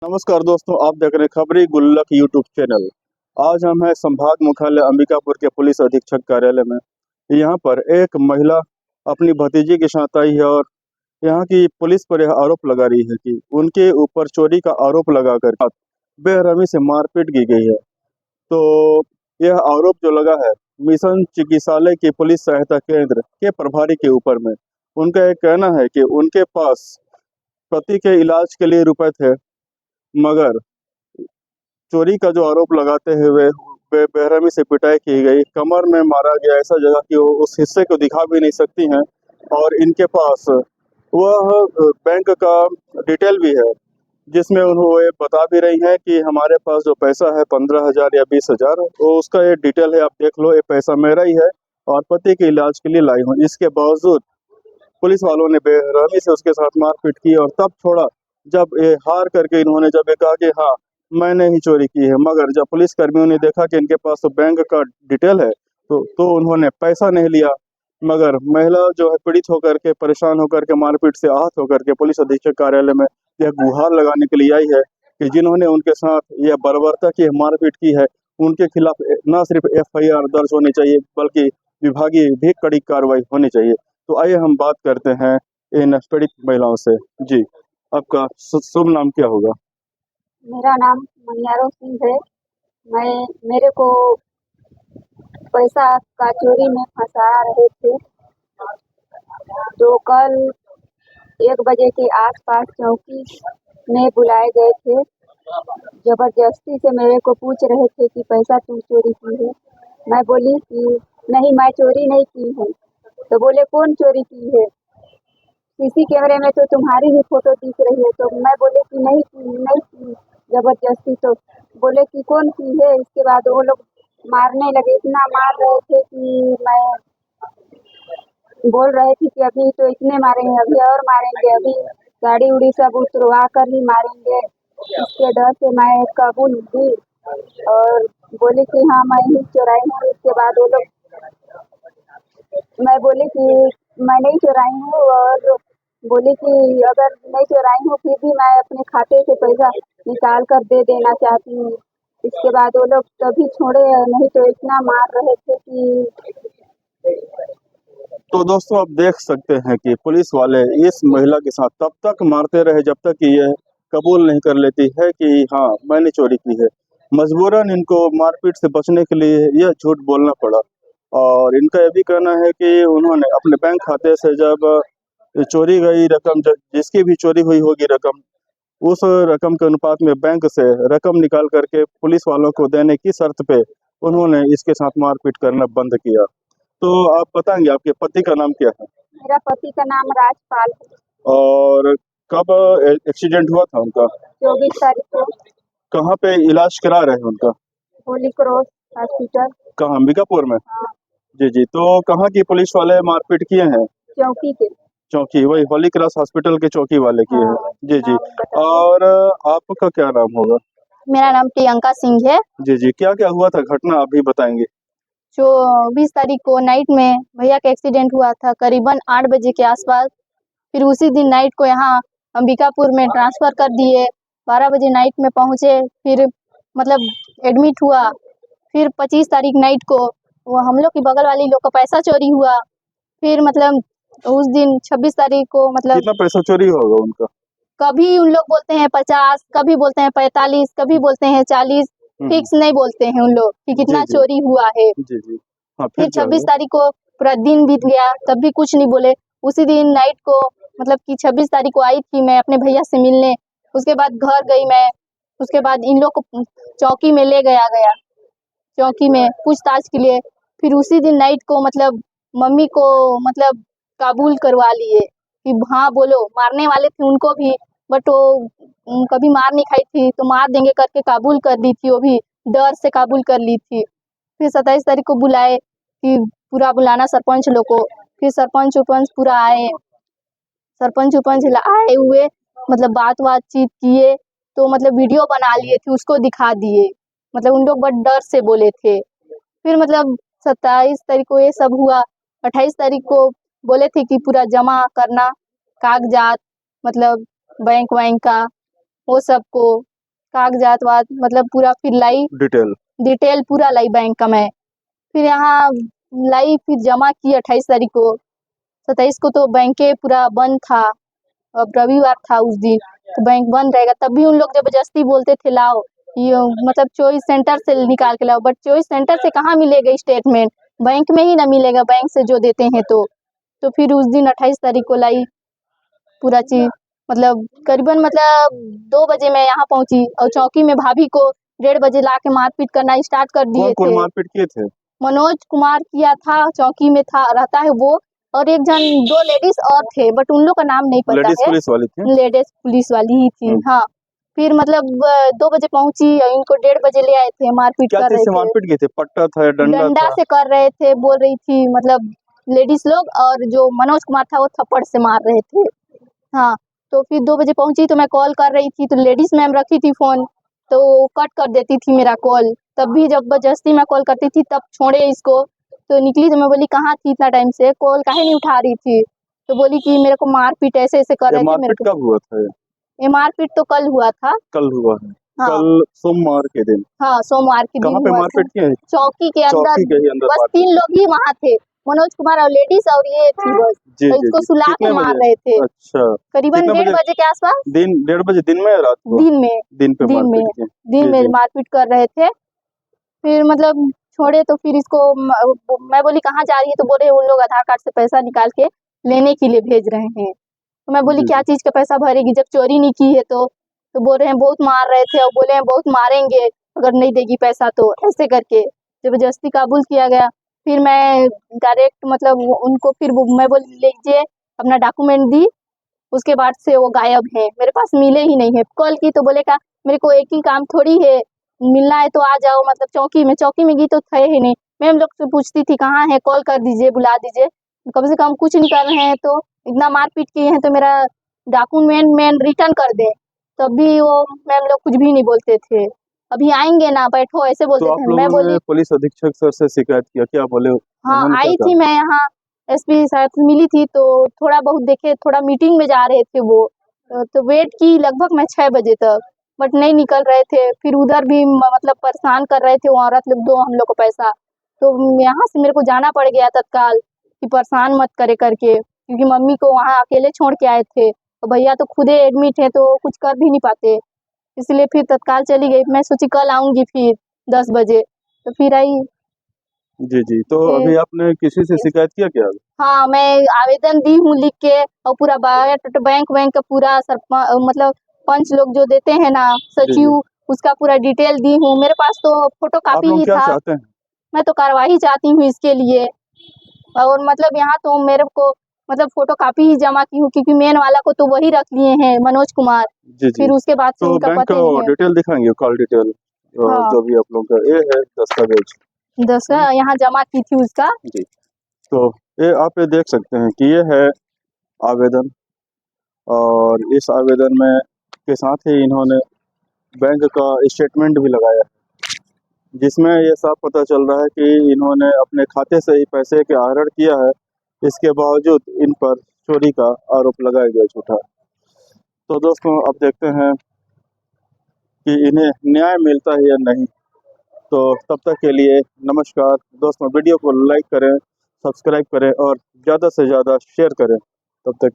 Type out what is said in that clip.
नमस्कार दोस्तों, आप देख रहे हैं खबरी गुल्लक यूट्यूब चैनल। आज हम हैं संभाग मुख्यालय अंबिकापुर के पुलिस अधीक्षक कार्यालय में। यहाँ पर एक महिला अपनी भतीजी के साथ आई है और यहाँ की पुलिस पर यह आरोप लगा रही है कि उनके ऊपर चोरी का आरोप लगाकर बेरहमी से मारपीट की गई है। तो यह आरोप जो लगा है मिशन चिकित्सालय के पुलिस सहायता केंद्र के प्रभारी के ऊपर में। उनका यह कहना है कि उनके पास पति के इलाज के लिए रुपए थे, मगर चोरी का जो आरोप लगाते हुए बेरहमी से पिटाई की गई, कमर में मारा गया ऐसा जगह कि वो उस हिस्से को दिखा भी नहीं सकती हैं। और इनके पास वह बैंक का डिटेल भी है, जिसमें उन्होंने बता भी रही हैं कि हमारे पास जो पैसा है 15,000 या 20,000, तो उसका ये डिटेल है, आप देख लो, ये पैसा मेरा ही है और पति के इलाज के लिए लाई हूँ। इसके बावजूद पुलिस वालों ने बेरहमी से उसके साथ मारपीट की और तब छोड़ा जब ये हार करके इन्होंने जब ये कहा कि हाँ मैंने ही चोरी की है। मगर जब पुलिस कर्मियों ने देखा कि इनके पास तो बैंक का डिटेल है, तो उन्होंने पैसा नहीं लिया। मगर महिला जो है पीड़ित होकर के, परेशान होकर के, मारपीट से आहत होकर के पुलिस अधीक्षक कार्यालय में यह गुहार लगाने के लिए आई है कि जिन्होंने उनके साथ यह बर्बरता की मारपीट की है, उनके खिलाफ न सिर्फ FIR दर्ज होनी चाहिए बल्कि विभागीय भी कड़ी कार्रवाई होनी चाहिए। तो आइए हम बात करते हैं इन पीड़ित महिलाओं से। जी, आपका शुभ नाम क्या होगा? मेरा नाम मनियारो सिंह है। मेरे को पैसा का चोरी में फंसा रहे थे, तो कल 1 बजे के आसपास चौकी में बुलाए गए थे। जबरदस्ती से मेरे को पूछ रहे थे कि पैसा तू चोरी की है। मैं बोली कि नहीं, मैं चोरी नहीं की हूँ। तो बोले कौन चोरी की है? सीसी कैमरे में तो तुम्हारी ही फोटो दिख रही है। तो मैं बोले कि नहीं की। जबरदस्ती तो बोले कि कौन की है। इसके बाद वो लोग मारने लगे, इतना मार रहे थे कि मैं बोल रहे थे कि अभी तो इतने मारेंगे, अभी और मारेंगे, अभी गाड़ी उड़ी सब उतरवा कर ही मारेंगे। इसके डर से मैं कबूल दी और बोली कि हाँ मैं ही चुराई हूँ। इसके बाद वो लोग, मैं बोली कि मैं नहीं चुराई हूँ और बोली कि अगर नहीं चुराई हूँ फिर भी मैं अपने खाते से पैसा निकाल कर दे देना चाहती हूँ। इसके बाद वो लोग तभी छोड़े, नहीं तो इतना मार रहे थे कि तो दोस्तों, आप देख सकते हैं कि पुलिस वाले इस महिला के साथ तब तक मारते रहे जब तक कि यह कबूल नहीं कर लेती है कि हाँ मैंने चोरी की है। मजबूरन इनको मारपीट से बचने के लिए यह झूठ बोलना पड़ा। और इनका यह भी कहना है कि उन्होंने अपने बैंक खाते से जब चोरी गई रकम, जिसकी भी चोरी हुई होगी रकम, उस रकम के अनुपात में बैंक से रकम निकाल करके पुलिस वालों को देने की शर्त पे उन्होंने इसके साथ मारपीट करना बंद किया। तो आप बताएंगे आपके पति का नाम क्या है? मेरा पति का नाम राजपाल है। और कब एक्सीडेंट हुआ था उनका? 24 तारीख को कहाँ पे इलाज करा रहे हैं उनका? Holi cross hospital. कहाँ, अंबिकापुर में? हाँ, जी जी। तो कहाँ की पुलिस वाले मारपीट किए हैं? चौकी के। चौकी, वही होली क्रॉस हॉस्पिटल के चौकी वाले किए हैं। हाँ, जी जी। नाम बताइए। और आपका क्या नाम होगा? मेरा नाम प्रियंका सिंह है। जी जी। क्या क्या हुआ था घटना, अभी बताएंगे? 24 तारीख को नाइट में भैया का एक्सीडेंट हुआ था करीबन 8 बजे के आसपास। फिर उसी दिन नाइट को यहाँ अंबिकापुर में ट्रांसफ़र कर दिए। 12 बजे नाइट में पहुँचे, फिर मतलब एडमिट हुआ। फिर 25 तारीख नाइट को वो हम लोग की बगल वाली लोग का पैसा चोरी हुआ। फिर मतलब उस दिन 26 तारीख को मतलब कितना पैसा चोरी होगा उनका? कभी उन लोग बोलते हैं 50, कभी बोलते हैं 45, कभी बोलते हैं 40। फिक्स नहीं बोलते हैं उन लोग कि कितना जी। चोरी हुआ है। जी जी। हाँ, फिर क्या 26 हुआ? तारीख को पूरा दिन बीत गया, तब भी कुछ नहीं बोले। उसी दिन नाइट को मतलब कि 26 तारीख को आई थी मैं अपने भैया से मिलने। उसके बाद घर गई मैं। उसके बाद इन लोग को चौकी में ले गया गया, चौकी में पूछताछ के लिए। फिर उसी दिन नाइट को मतलब मम्मी को मतलब काबूल करवा लिए कि हाँ बोलो। मारने वाले थे उनको भी, बट वो कभी मार नहीं खाई थी, तो मार देंगे करके काबूल कर दी थी, वो भी डर से काबूल कर ली थी। फिर 27 तारीख को बुलाए कि पूरा बुलाना सरपंच लोग को। फिर सरपंच उरपंच पूरा आए, सरपंच उरपंच आए हुए, मतलब बातचीत किए, तो मतलब वीडियो बना लिए थे, उसको दिखा दिए। मतलब उन लोग बड़ा डर से बोले थे। फिर मतलब 27 तारीख को ये सब हुआ। 28 तारीख को बोले थे कि पूरा जमा करना कागजात, मतलब बैंक वैंक का, वो सब को कागजात वात मतलब पूरा फिर लाई, डिटेल पूरा लाई बैंक का मैं। फिर यहाँ लाई, फिर जमा की 28 तारीख को। 27 को तो बैंके पूरा बंद था, अब रविवार था उस दिन, तो बैंक बंद रहेगा। तब भी उन लोग जबरदस्ती बोलते थे लाओ, ये मतलब चॉइस सेंटर से निकाल के लाओ, बट चॉइस सेंटर से कहाँ मिलेगा स्टेटमेंट, बैंक में ही ना मिलेगा, बैंक से जो देते हैं। तो फिर उस दिन 28 तारीख को लाई पूरा चीज, मतलब करीबन मतलब 2 बजे मैं यहाँ पहुंची, और चौकी में भाभी को 1:30 बजे ला के मारपीट करना स्टार्ट कर दिए कौन थे। मारपीट किए थे? मनोज कुमार किया था, चौकी में था, रहता है वो, और एक जन 2 लेडीज और थे, बट उन लोग का नाम नहीं पता लेडीज है। पुलिस वाली थी? लेडीज पुलिस वाली ही थी, हाँ। फिर मतलब 2 बजे पहुंची, इनको 1:30 बजे ले आए थे, मारपीट क्या कर चीज रहे से थे। मारपीट किए थे? पट्टा था या डंडा डंडा था? से कर रहे थे, बोल रही थी, मतलब लेडीज लोग, और जो मनोज कुमार था वो थप्पड़ से मार रहे थे, हाँ। तो फिर 2 बजे पहुंची, तो मैं कॉल कर रही थी, तो लेडीज मैम रखी थी फोन, तो कट कर देती थी मेरा कॉल। तब भी जबरदस्ती मैं कॉल करती थी, तब छोड़े इसको, तो निकली। तो मैं बोली कहाँ थी इतना टाइम से, कॉल काहे नहीं उठा रही थी? तो बोली कि मेरे को मारपीट ऐसे ऐसे कर ये रहे थे मेरे मारपीट को। कब हुआ था? ये मारपीट तो कल हुआ था। कल हुआ है? हाँ। कल सोमवार के दिन? हाँ, सोमवार के दिन कहाँ पे हुआ था, मारपीट किए? चौकी के चौकी अंदर। के ही अंदर बस मारपीट? 3 लोग ही वहाँ थे, मनोज कुमार और लेडीज और ये थी बस। जी तो जी इसको जी। सुला के कितने मार बजे? रहे थे, अच्छा, करीबन कितने 1:30 बजे? बजे के आसपास। दिन 1:30 बजे? दिन में या रात को? दिन में, दिन पे दिन में, मारपीट किए? दिन जी में जी। मारपीट कर रहे थे। फिर मतलब छोड़े, तो फिर इसको मैं बोली कहाँ जा रही है? तो बोले उन लोग आधार कार्ड से पैसा निकाल के लेने के लिए भेज रहे हैं। तो मैं बोली जी क्या जी। चीज का पैसा भरेगी, जब चोरी नहीं की है तो बोल रहे हैं बहुत मार रहे थे, और बोले हैं बहुत मारेंगे अगर नहीं देगी पैसा, तो ऐसे करके जबरदस्ती काबुल किया गया। फिर मैं डायरेक्ट मतलब उनको फिर मैं बोली लीजिए अपना डॉक्यूमेंट दी, उसके बाद से वो गायब है, मेरे पास मिले ही नहीं है। कॉल की तो बोले का मेरे को एक ही काम थोड़ी है, मिलना है तो आ जाओ, मतलब चौकी में गई तो थे ही नहीं। मैं हम लोग से पूछती थी कहाँ है, कॉल कर दीजिए, बुला दीजिए, कम से कम कुछ नहीं कर रहे हैं, तो इतना मारपीट किए हैं, तो मेरा डॉक्यूमेंट मैं रिटर्न कर दे, तब भी वो मैम लोग कुछ भी नहीं बोलते थे। अभी आएंगे ना, बैठो, ऐसे तो बोलते आप थे। मैं लोगों ने बोली पुलिस अधीक्षक सर से शिकायत किया, क्या बोले? हाँ, उन्होंने क्या आई थी कहा? मैं यहाँ, एसपी साहब से मिली थी, तो थोड़ा बहुत देखे, थोड़ा मीटिंग में जा रहे थे वो, तो वेट की लगभग मैं 6 बजे तक, बट नहीं निकल रहे थे। फिर उधर भी मतलब परेशान कर रहे थे वो औरत लोग, दो हम लोग को पैसा, तो यहाँ से मेरे को जाना पड़ गया तत्काल कि परेशान मत करे करके, क्योंकि मम्मी को वहाँ अकेले छोड़ के आए थे, तो भैया तो खुदे एडमिट है, तो कुछ कर भी नहीं पाते, इसलिए फिर तत्काल चली गई। मैं सोची कल आऊंगी फिर 10 बजे, तो फिर आई। जी जी। तो फिर अभी आपने किसी से शिकायत किया क्या? हाँ, मैं आवेदन दी हूँ लिख के, और पूरा बायोडाटा बैंक का पूरा मतलब पंच लोग जो देते हैं ना, जी जी। सचिव, उसका पूरा डिटेल दी हूँ। मेरे पास तो फोटो आप कापी लोग ही क्या था। चाहते हैं? मैं तो कार्रवाई चाहती हूँ इसके लिए, और मतलब यहाँ तो मेरे को मतलब फोटो कापी ही जमा की हूँ, क्योंकि मेन वाला को तो वही रख लिए हैं, मनोज कुमार। जी जी। फिर उसके बाद से तो उनका बैंक का पते नहीं है। डिटेल दिखाएंगे, कॉल डिटेल, हाँ, जो भी आप लोग का ये है दस्तावेज। 10 यहाँ जमा की थी उसका। जी। तो ये आप ये देख सकते हैं कि ये है आवेदन, और इस आवेदन में के साथ ही इन्होंने बैंक का स्टेटमेंट भी लगाया है, जिसमें ये साफ पता चल रहा है कि इन्होंने अपने खाते से ही पैसे के आहरण किया है, इसके बावजूद इन पर चोरी का आरोप लगाया गया झूठा। तो दोस्तों, अब देखते हैं कि इन्हें न्याय मिलता है या नहीं। तो तब तक के लिए नमस्कार दोस्तों, वीडियो को लाइक करें, सब्सक्राइब करें और ज़्यादा से ज़्यादा शेयर करें। तब तक